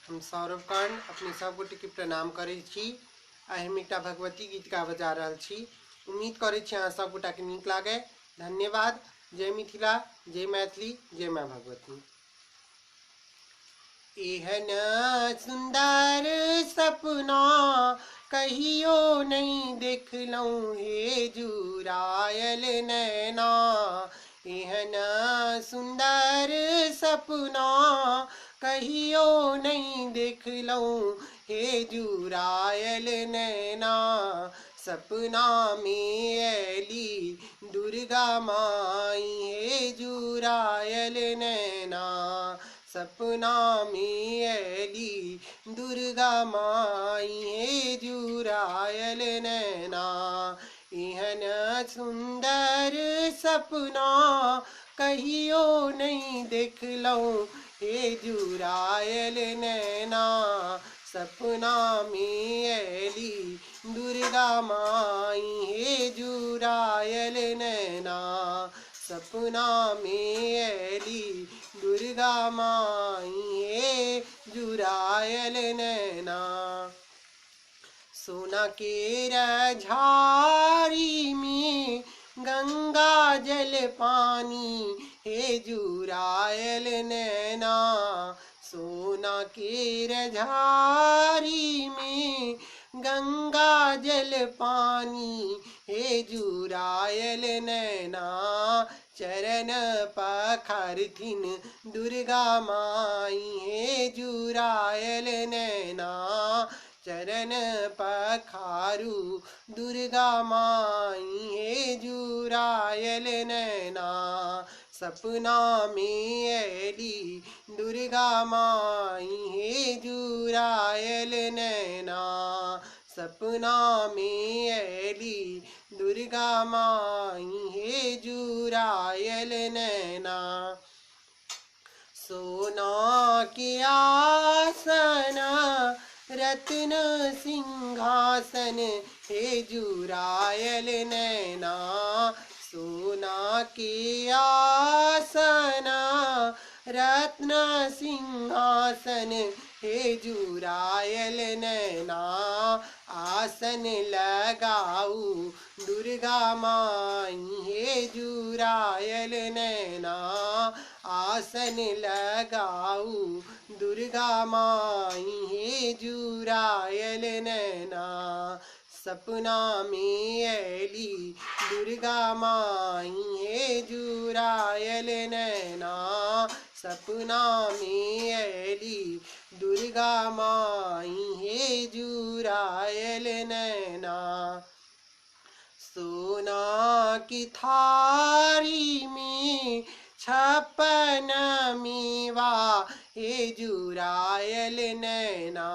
हम सौरभ कर्ण अपने सब गोटे के प्रणाम करै छी। आइ हम एकटा भगवती गीत गा बजा रहल छी। उम्मीद करै छी अहाँ सब गोटा के नीक लागे। धन्यवाद। जय मिथिला, जय मैथिली, जय माँ भगवती। एहन सुंदर सपना कहियो नहीं देखलहुँ हे जुरायल नैना। एहन सुंदर सपना कहियो नहीं देखलहुँ हे जुरायल नैना। सपना में ऐली दुर्गा माई हे जुरायल नैना। सपना में ऐली दुर्गा माई हे जुरायल नैना। एहन सुंदर सपना कहियो नहीं देखलहुँ हे जुरायल नैना। सपना में ऐली दुर्गा माई हे जुरायल नैना। सपना में ऐली दुर्गा माई हे जुरायल नैना। सोना के झारी में गंगा जल पानी हे जुरायल नैना। सोना के झारी में गंगा जल पानी हे जुरायल नैना। चरण पखारथिन दुर्गा माई हे जुरायल नैना। चरण पखारू दुर्गा माई हे जुरायल नैना। सपना में ऐली दुर्गा माई हे जुरायल नैना। सपना में ऐली दुर्गा माई हे जुरायल नैना। सोना के आसन रत्न सिंहासन हे जुरायल नैना। सोना के आसन रत्न सिंहासन हे जुरायल नैना। आसन लगाऊ दुर्गा माई हे जुरायल नैना। आसन लगाऊ दुर्गा माई हे जुरायल नैना। सपना में ऐली दुर्गा माई हे जुरायल नैना। सपना में ऐली दुर्गा माई हे जुरायल नैना। सोना की थारी में 56 मेवा हे जुरायल नैना।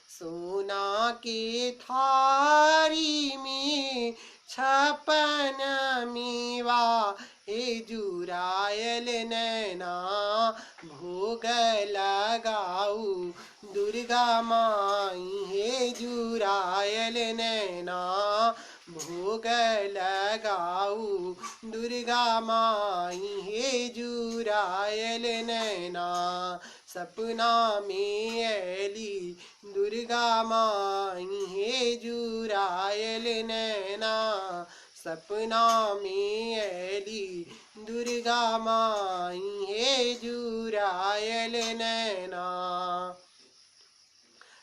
सोना के थारी में 56 मेवा हे जुरायल नैना। भोग लगाऊ दुर्गा माई हे जुरायल नैना। भोग लगाऊ दुर्गा माई हे जुरायल नैना। सपना में ऐली दुर्गा माई हे जुरायल नैना। सपना में ऐली दुर्गा माई हे जुरायल नैना।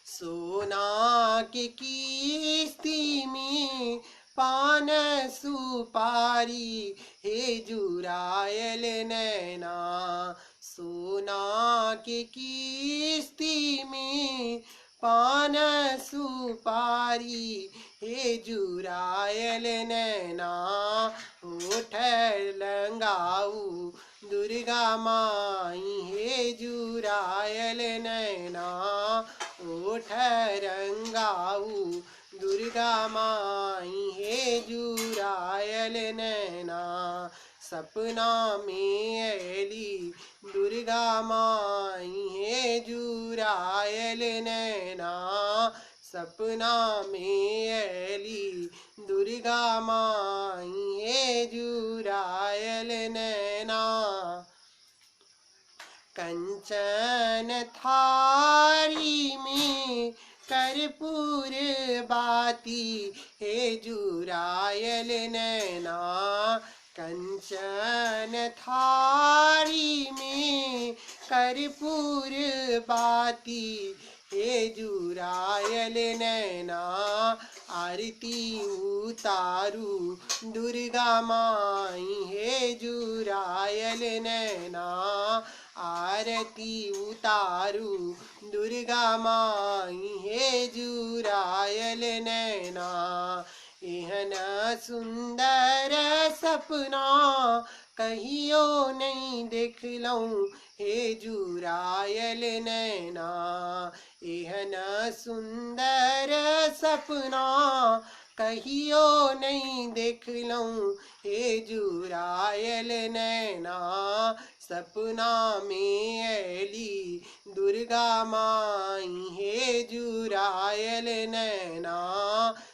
सोना के किस्ती में पान सुपारी हे जुरायल नैना। सोना के किस्ती में पान सुपारी हे जुरायल नैना। होठ लंगाऊ दुर्गा माई हे जुरायल नैना। होठ रंगाऊ दुर्गा माई हे जुरायल नैना। सपना में ऐली दुर्गा माई हे जुरायल नैना। सपना में ऐली दुर्गा माई हे जुरायल नैना। कंचन थारी में कर्पूर बाती हे जुरायल नैना। कंचन थारी में कर्पूर बाती हे जुरायल नैना। आरती उतारू दुर्गा माई हे जुरायल नैना। आरती उतारू दुर्गा माई हे जुरायल नैना। एहन सुंदर सपना कहियो नहीं देखलऊं हे जुरायल नैना। एहन सुंदर सपना कहियो नहीं देखलऊं हे जुरायल नैना। सपना में ऐली दुर्गा माई हे जुरायल नैना।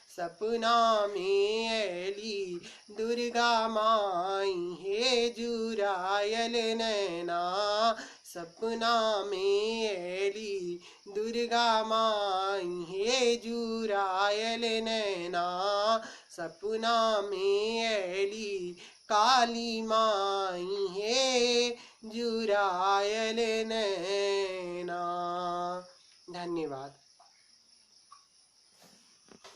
सपना में ऐली दुर्गा माई हे जुरायल नैना। सपना में ऐली दुर्गा माई हे जुरायल नैना। सपना में ऐली काली माई हे जुरायल नैना। धन्यवाद।